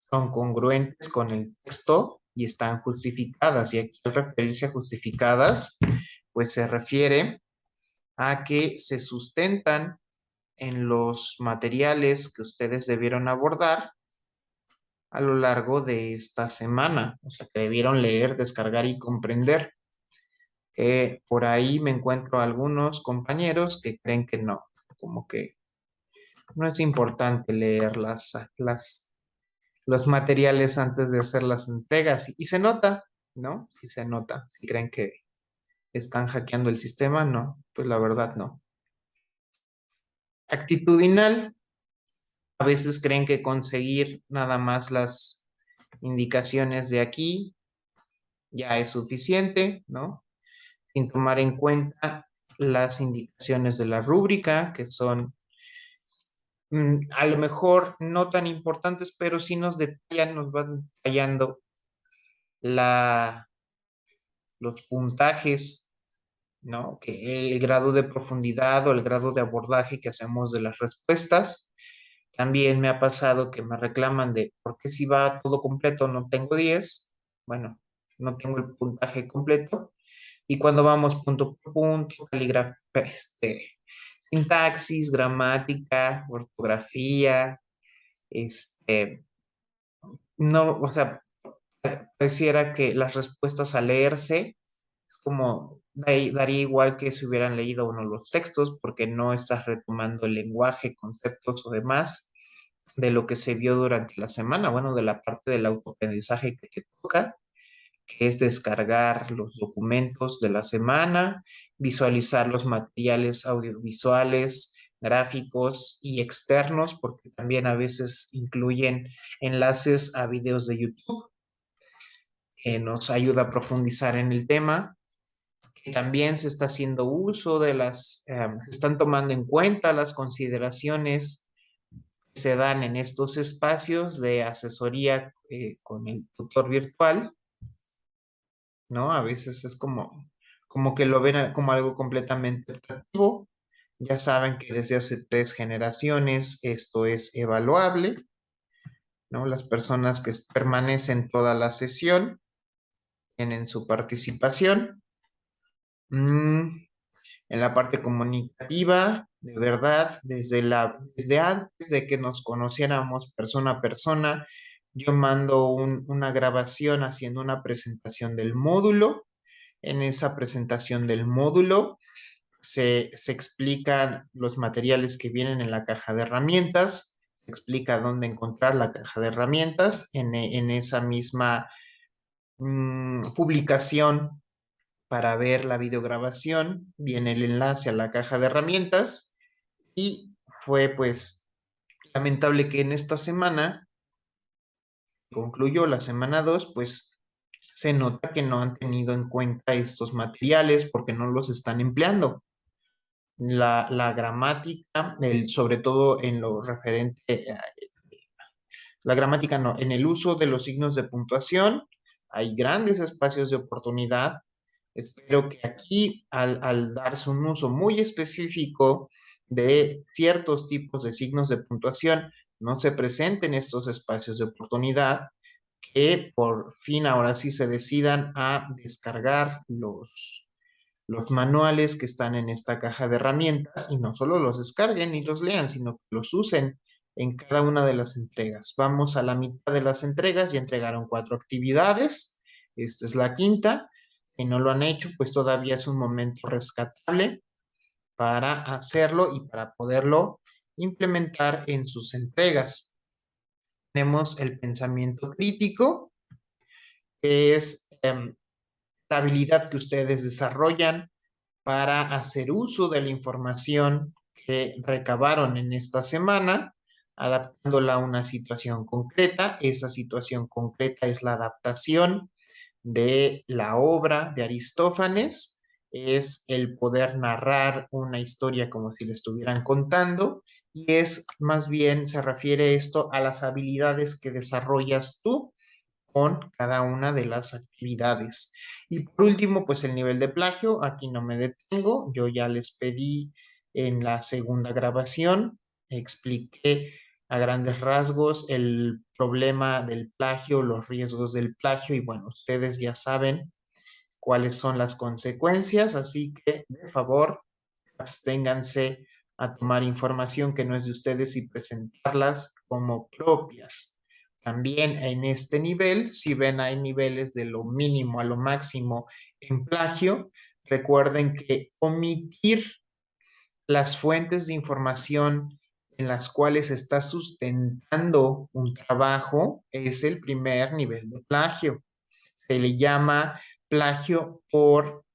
son congruentes con el texto y están justificadas. Y aquí al referirse a justificadas, pues se refiere a que se sustentan en los materiales que ustedes debieron abordar a lo largo de esta semana, o sea, que debieron leer, descargar y comprender. Por ahí me encuentro algunos compañeros que creen que no, como que no es importante leer los materiales antes de hacer las entregas. Y se nota, ¿no? Y se nota. Si creen que están hackeando el sistema, no, pues la verdad no. Actitudinal, a veces creen que conseguir nada más las indicaciones de aquí ya es suficiente, ¿no? Sin tomar en cuenta las indicaciones de la rúbrica, que son a lo mejor no tan importantes, pero sí nos detallan, nos van detallando los puntajes, ¿no? Que el grado de profundidad o el grado de abordaje que hacemos de las respuestas. También me ha pasado que me reclaman de por qué si va todo completo no tengo 10. Bueno, no tengo el puntaje completo. Y cuando vamos punto por punto, caligrafía, sintaxis, gramática, ortografía, este, no, o sea, pareciera que las respuestas al leerse, como daría igual que si hubieran leído uno los textos, porque no estás retomando el lenguaje, conceptos o demás de lo que se vio durante la semana, bueno, de la parte del autoaprendizaje que te toca, que es descargar los documentos de la semana, visualizar los materiales audiovisuales, gráficos y externos, porque también a veces incluyen enlaces a videos de YouTube, que nos ayuda a profundizar en el tema, que también se está haciendo uso de se están tomando en cuenta las consideraciones que se dan en estos espacios de asesoría con el tutor virtual, ¿no? A veces es como que lo ven como algo completamente optativo. Ya saben que desde hace 3 generaciones esto es evaluable, ¿no? Las personas que permanecen toda la sesión tienen su participación. Mm, en la parte comunicativa, de verdad, desde antes de que nos conociéramos persona a persona, yo mando una grabación haciendo una presentación del módulo. En esa presentación del módulo se explican los materiales que vienen en la caja de herramientas, se explica dónde encontrar la caja de herramientas en esa misma publicación. Para ver la videograbación viene el enlace a la caja de herramientas y fue pues lamentable que en esta semana, concluyó la semana 2, pues se nota que no han tenido en cuenta estos materiales porque no los están empleando. La gramática, sobre todo en lo referente a la gramática, no, en el uso de los signos de puntuación, hay grandes espacios de oportunidad. Espero que aquí, al darse un uso muy específico de ciertos tipos de signos de puntuación, no se presenten estos espacios de oportunidad, que por fin ahora sí se decidan a descargar los manuales que están en esta caja de herramientas y no solo los descarguen y los lean, sino que los usen en cada una de las entregas. Vamos a la mitad de las entregas, ya entregaron 4 actividades, esta es la quinta. Si no lo han hecho, pues todavía es un momento rescatable para hacerlo y para poderlo implementar en sus entregas. Tenemos el pensamiento crítico, que es la habilidad que ustedes desarrollan para hacer uso de la información que recabaron en esta semana, adaptándola a una situación concreta. Esa situación concreta es la adaptación de la obra de Aristófanes, es el poder narrar una historia como si le estuvieran contando, y es más bien, se refiere esto a las habilidades que desarrollas tú con cada una de las actividades. Y por último, pues el nivel de plagio, aquí no me detengo, yo ya les pedí en la segunda grabación, expliqué a grandes rasgos el problema del plagio, los riesgos del plagio, y bueno, ustedes ya saben cuáles son las consecuencias, así que de favor, absténganse a tomar información que no es de ustedes y presentarlas como propias. También en este nivel, si ven, hay niveles de lo mínimo a lo máximo en plagio. Recuerden que omitir las fuentes de información en las cuales está sustentando un trabajo es el primer nivel de plagio. Se le llama plagio por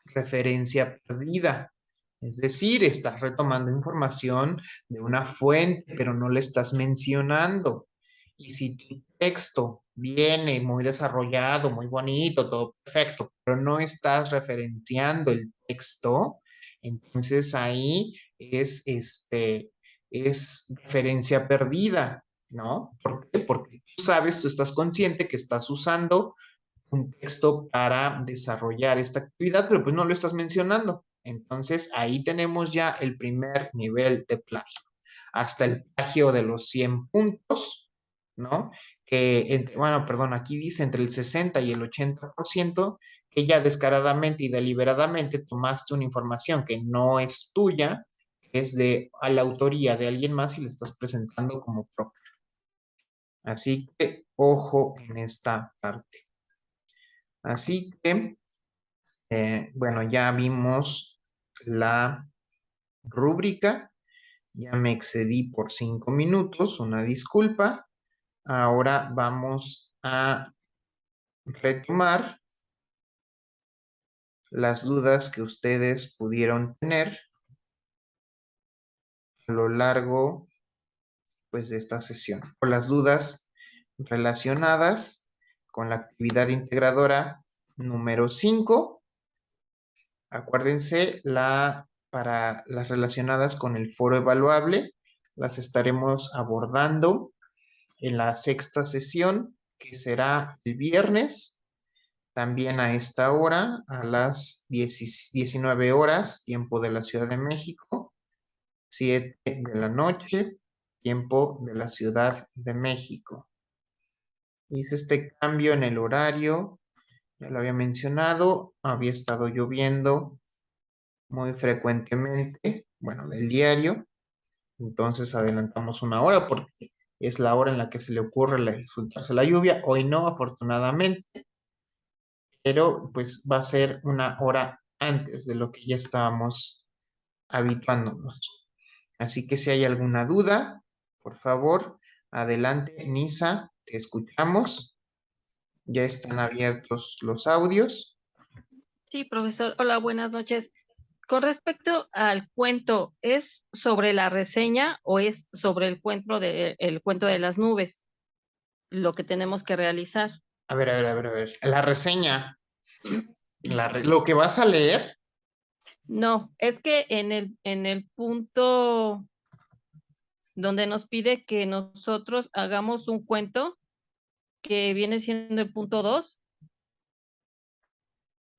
referencia perdida. Es decir, estás retomando información de una fuente, pero no le estás mencionando. Y si tu texto viene muy desarrollado, muy bonito, todo perfecto, pero no estás referenciando el texto, Entonces ahí es diferencia perdida, ¿no? ¿Por qué? Porque tú estás consciente que estás usando un texto para desarrollar esta actividad, pero pues no lo estás mencionando. Entonces ahí tenemos ya el primer nivel de plagio. Hasta el plagio de los 100 puntos, ¿no? Bueno, perdón, aquí dice entre el 60 y el 80%, que ya descaradamente y deliberadamente tomaste una información que no es tuya, es a la autoría de alguien más y la estás presentando como propia. Así que ojo en esta parte. Así que, bueno, ya vimos la rúbrica, ya me excedí por 5 minutos, una disculpa. Ahora vamos a retomar las dudas que ustedes pudieron tener a lo largo, pues, de esta sesión, o las dudas relacionadas con la actividad integradora número 5. Acuérdense, para las relacionadas con el foro evaluable, las estaremos abordando en la sexta sesión, que será el viernes, también a esta hora, a las 19 horas, tiempo de la Ciudad de México, 7 de la noche, tiempo de la Ciudad de México. Hice este cambio en el horario, ya lo había mencionado, había estado lloviendo muy frecuentemente, bueno, del diario, entonces adelantamos una hora porque es la hora en la que se le ocurre resultarse la lluvia. Hoy no, afortunadamente, pero pues va a ser una hora antes de lo que ya estábamos habituándonos. Así que si hay alguna duda, por favor, adelante, Nisa, te escuchamos. Ya están abiertos los audios. Sí, profesor. Hola, buenas noches. Con respecto al cuento, ¿es sobre la reseña o es sobre el cuento de las nubes lo que tenemos que realizar? A ver, a ver, a ver, a ver. La reseña, lo que vas a leer. No, es que en el punto donde nos pide que nosotros hagamos un cuento, que viene siendo el punto 2,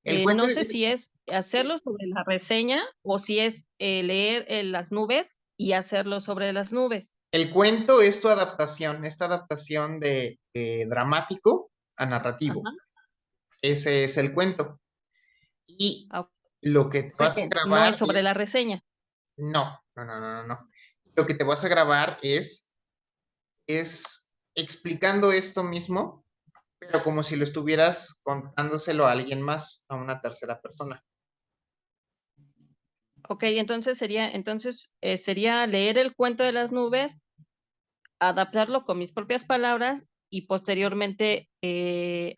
El cuento, no sé si es hacerlo sobre la reseña o si es leer las nubes y hacerlo sobre las nubes. el cuento es tu adaptación, esta adaptación de dramático a narrativo. Ajá. Ese es el cuento. Y Ah, lo que te vas a no es grabar sobre la es, reseña. no, no, no, no, no. Lo que te vas a grabar es explicando esto mismo, pero como si lo estuvieras contándoselo a alguien más, a una tercera persona. Ok, entonces sería leer el cuento de las nubes, adaptarlo con mis propias palabras y posteriormente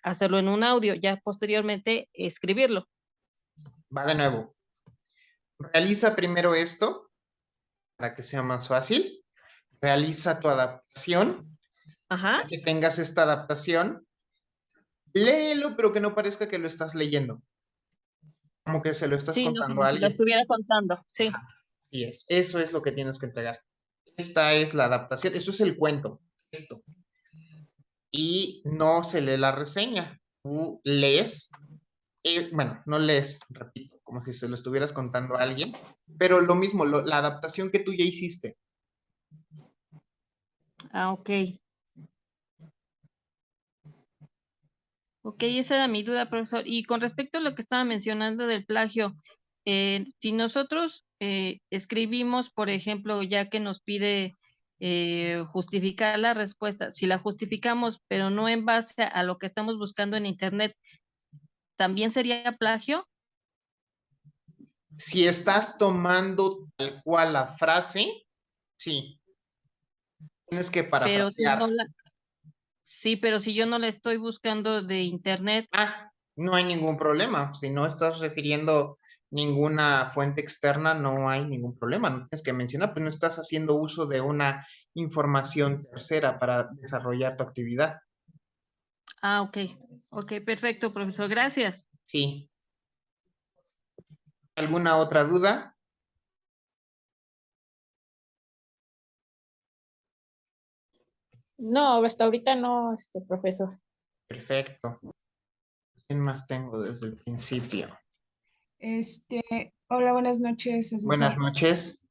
hacerlo en un audio, ya posteriormente escribirlo. Va de nuevo. Realiza primero esto para que sea más fácil. Realiza tu adaptación. Ajá. Para que tengas esta adaptación, léelo, pero que no parezca que lo estás leyendo, como que se lo estás Sí, no, contando como a si lo alguien. estuviera contando. Sí. Así es, eso es lo que tienes que entregar. Esta es la adaptación, esto es el cuento, esto. Y no se lee la reseña. Tú lees, bueno, no lees, repito, como si se lo estuvieras contando a alguien, pero lo mismo, la adaptación que tú ya hiciste. Ah, ok. Ok, esa era mi duda, profesor. Y con respecto a lo que estaba mencionando del plagio, si nosotros escribimos, por ejemplo, ya que nos pide justificar la respuesta, si la justificamos, pero no en base a lo que estamos buscando en Internet, ¿también sería plagio? Si estás tomando tal cual la frase, sí, tienes que Pero si no parafrasear. la, sí, pero si yo no la estoy buscando de Internet, Ah, no hay ningún problema. Si no estás refiriendo ninguna fuente externa, no hay ningún problema. No tienes que mencionar, pues no estás haciendo uso de una información tercera para desarrollar tu actividad. ah, ok, ok, perfecto, profesor, gracias. Sí. ¿Alguna otra duda? No, hasta ahorita no, profesor. Perfecto. ¿Quién más tengo desde el principio? Hola, buenas noches, Buenas asesor. noches.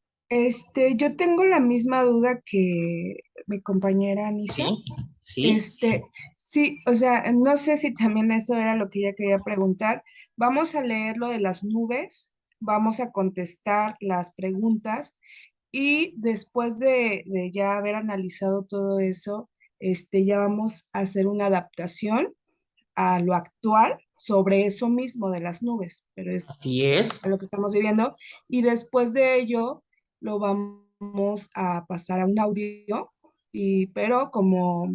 Yo tengo la misma duda que mi compañera Anicia. Sí, sí. Sí, o sea, no sé si también eso era lo que ella quería preguntar. Vamos a leer lo de las nubes, vamos a contestar las preguntas y después de ya haber analizado todo eso, ya vamos a hacer una adaptación a lo actual sobre eso mismo de las nubes, pero es Así es. a lo que estamos viviendo. Y después de ello lo vamos a pasar a un audio, pero como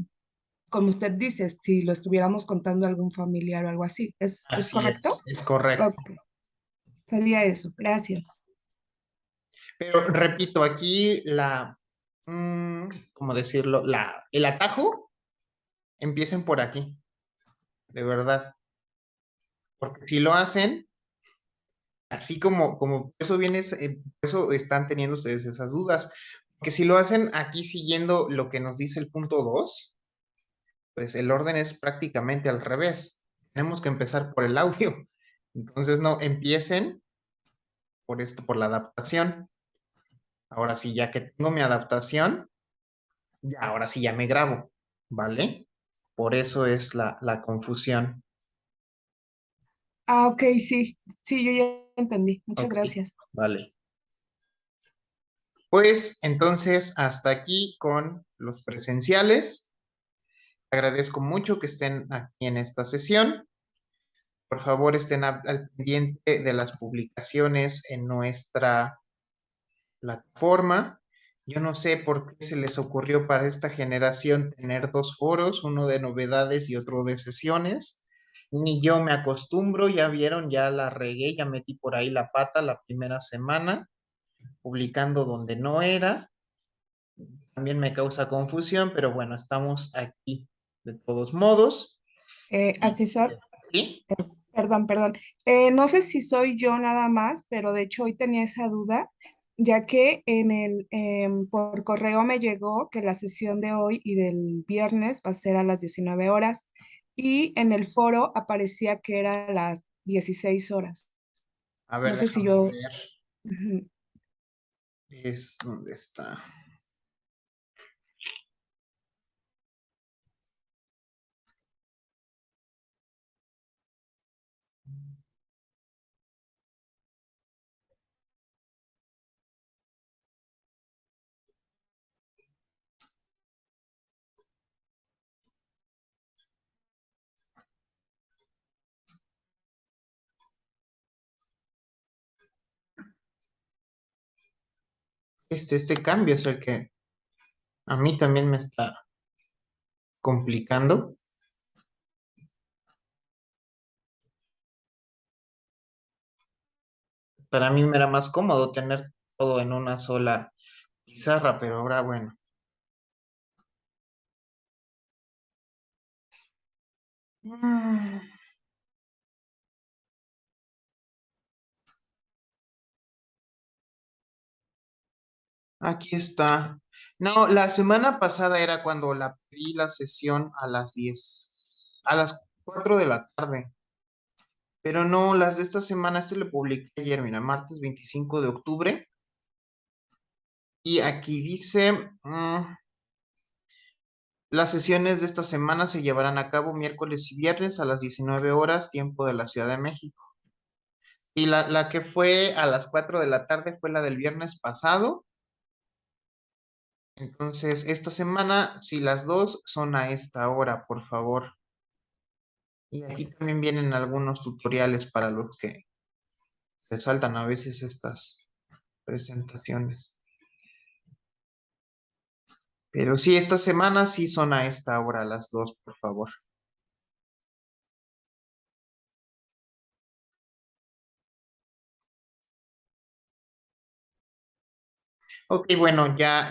usted dice, si lo estuviéramos contando a algún familiar o algo así. ¿Es Así correcto? es correcto. Ok, sería eso. Gracias. Pero repito, aquí ¿cómo decirlo? El atajo, empiecen por aquí, de verdad. Porque si lo hacen, así como por eso por eso están teniendo ustedes esas dudas. Porque si lo hacen aquí siguiendo lo que nos dice el punto 2, pues el orden es prácticamente al revés. Tenemos que empezar por el audio. Entonces, no, empiecen por esto, por la adaptación. Ahora sí, ya que tengo mi adaptación, ya, ahora sí ya me grabo, ¿vale? Por eso es la confusión. Ah, ok, sí, sí, yo ya entendí. Muchas Ok, gracias. vale. Pues entonces, hasta aquí con los presenciales. Agradezco mucho que estén aquí en esta sesión. Por favor, estén al pendiente de las publicaciones en nuestra plataforma. Yo no sé por qué se les ocurrió para esta generación tener dos foros, uno de novedades y otro de sesiones. Ni yo me acostumbro, ya vieron, ya la regué, ya metí por ahí la pata la primera semana, publicando donde no era. También me causa confusión, pero bueno, estamos aquí de todos modos. Asesor, ¿Sí? perdón. No sé si soy yo nada más, pero de hecho hoy tenía esa duda, ya que por correo me llegó que la sesión de hoy y del viernes va a ser a las 19 horas y en el foro aparecía que era a las 16 horas. A ver, No sé si déjame yo... ver. Ujú. ¿Dónde está? Este cambio es el que a mí también me está complicando. Para mí me era más cómodo tener todo en una sola pizarra, pero ahora bueno. Mm, Aquí está. No, la semana pasada era cuando la pedí la sesión a las 10, a las 4 de la tarde. Pero no, las de esta semana, este lo publiqué ayer, mira, martes 25 de octubre. Y aquí dice, las sesiones de esta semana se llevarán a cabo miércoles y viernes a las 19 horas, tiempo de la Ciudad de México. Y la que fue a las 4 de la tarde fue la del viernes pasado. Entonces, esta semana, si las dos son a esta hora, por favor. Y aquí también vienen algunos tutoriales para los que se saltan a veces estas presentaciones. Pero sí, esta semana sí son a esta hora las dos, por favor. Ok, bueno, ya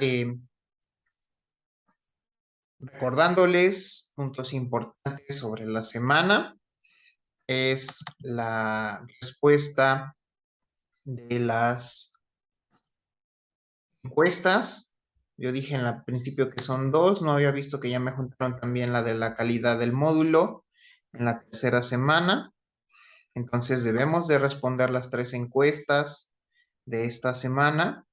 recordándoles puntos importantes sobre la semana, es la respuesta de las encuestas Yo dije en el principio que son 2, no había visto que ya me juntaron también la de la calidad del módulo en la tercera semana. Entonces debemos de responder las 3 encuestas de esta semana,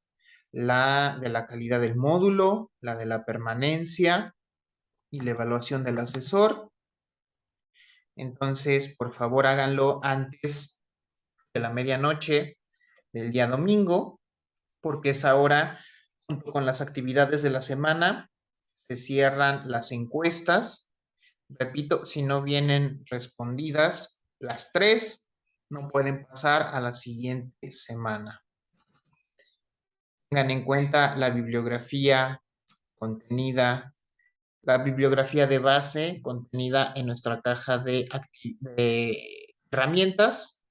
la de la calidad del módulo, la de la permanencia y la evaluación del asesor. Entonces, por favor, háganlo antes de la medianoche del día domingo, porque es ahora, junto con las actividades de la semana, se cierran las encuestas. Repito, si no vienen respondidas las 3, no pueden pasar a la siguiente semana. Tengan en cuenta la bibliografía contenida, la bibliografía de base contenida en nuestra caja de herramientas.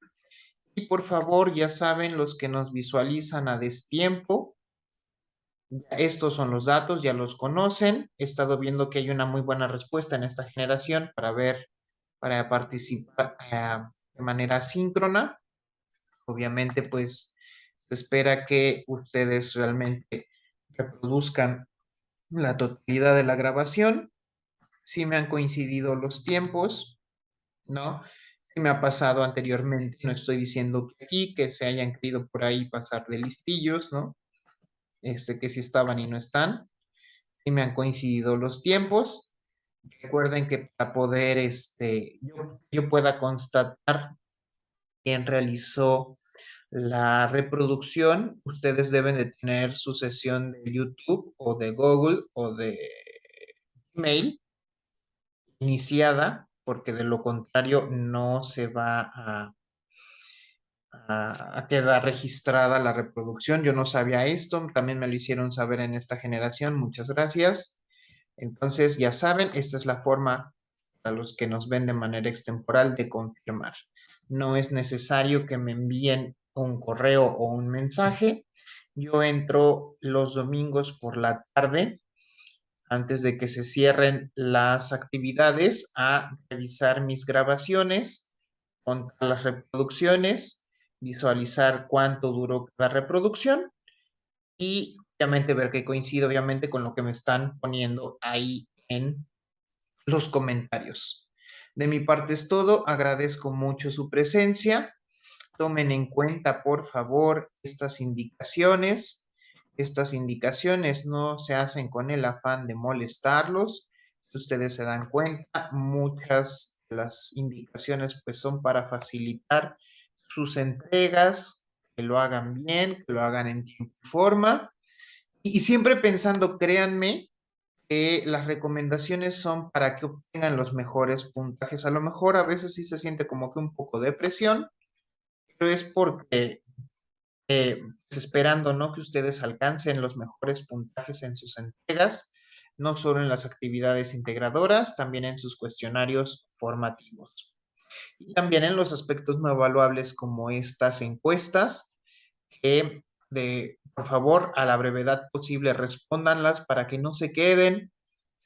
Y por favor, ya saben, los que nos visualizan a destiempo, estos son los datos, ya los conocen. He estado viendo que hay una muy buena respuesta en esta generación para participar de manera síncrona. Obviamente, pues, se espera que ustedes realmente reproduzcan la totalidad de la grabación. Sí me han coincidido los tiempos, ¿no? Sí me ha pasado anteriormente, no estoy diciendo que aquí, que se hayan querido por ahí pasar de listillos, ¿no? Que sí estaban y no están. Sí me han coincidido los tiempos. Recuerden que para poder, yo pueda constatar quién realizó la reproducción, ustedes deben de tener su sesión de YouTube o de Google o de Gmail iniciada, porque de lo contrario no se va a quedar registrada la reproducción. Yo no sabía esto, también me lo hicieron saber en esta generación. Muchas gracias. Entonces, ya saben, esta es la forma para los que nos ven de manera extemporal de confirmar. No es necesario que me envíen un correo o un mensaje. Yo entro los domingos por la tarde, antes de que se cierren las actividades, a revisar mis grabaciones, contar las reproducciones, visualizar cuánto duró cada reproducción y obviamente ver que coincide obviamente con lo que me están poniendo ahí en los comentarios. De mi parte es todo, agradezco mucho su presencia. Tomen en cuenta, por favor, estas indicaciones. Estas indicaciones no se hacen con el afán de molestarlos. Si ustedes se dan cuenta, muchas de las indicaciones pues son para facilitar sus entregas, que lo hagan bien, que lo hagan en tiempo y forma. Y siempre pensando, créanme, que las recomendaciones son para que obtengan los mejores puntajes. A lo mejor a veces sí se siente como que un poco de presión, pero es porque esperando, ¿no?, que ustedes alcancen los mejores puntajes en sus entregas, no solo en las actividades integradoras, también en sus cuestionarios formativos. Y también en los aspectos no evaluables como estas encuestas, que por favor, a la brevedad posible, respóndanlas para que no se queden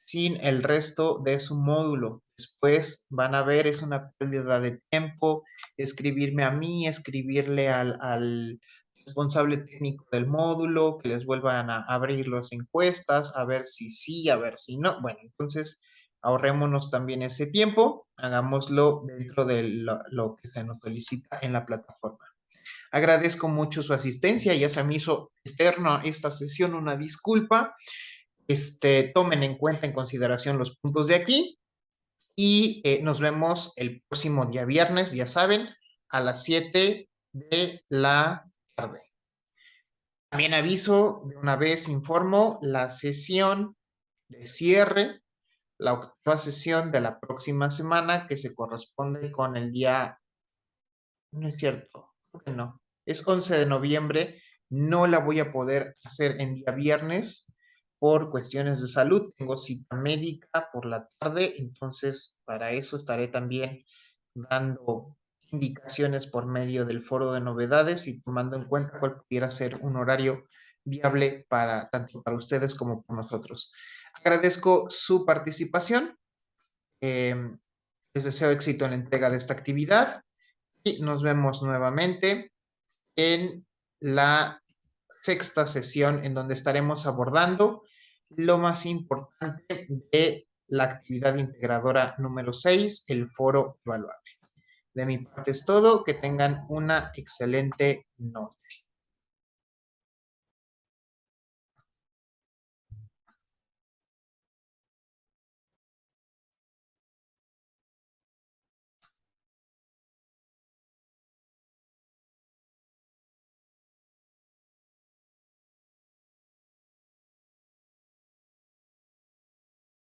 sin el resto de su módulo. Después van a ver, es una pérdida de tiempo, escribirme a mí, escribirle al responsable técnico del módulo, que les vuelvan a abrir las encuestas, a ver si sí, a ver si no. Bueno, entonces ahorrémonos también ese tiempo, hagámoslo dentro de lo que se nos solicita en la plataforma. Agradezco mucho su asistencia, ya se me hizo eterna esta sesión, una disculpa. Tomen en cuenta, en consideración los puntos de aquí y nos vemos el próximo día viernes, ya saben, a las 7 de la tarde. También aviso, de una vez informo, la sesión de cierre, la octava sesión de la próxima semana, que se corresponde con el día, no es cierto, creo que no, es 11 de noviembre, no la voy a poder hacer en día viernes por cuestiones de salud, tengo cita médica por la tarde, entonces para eso estaré también dando indicaciones por medio del foro de novedades y tomando en cuenta cuál pudiera ser un horario viable tanto para ustedes como para nosotros. Agradezco su participación, les deseo éxito en la entrega de esta actividad y nos vemos nuevamente en la sexta sesión, en donde estaremos abordando lo más importante de la actividad integradora número 6, el foro evaluable. De mi parte es todo. Que tengan una excelente noche.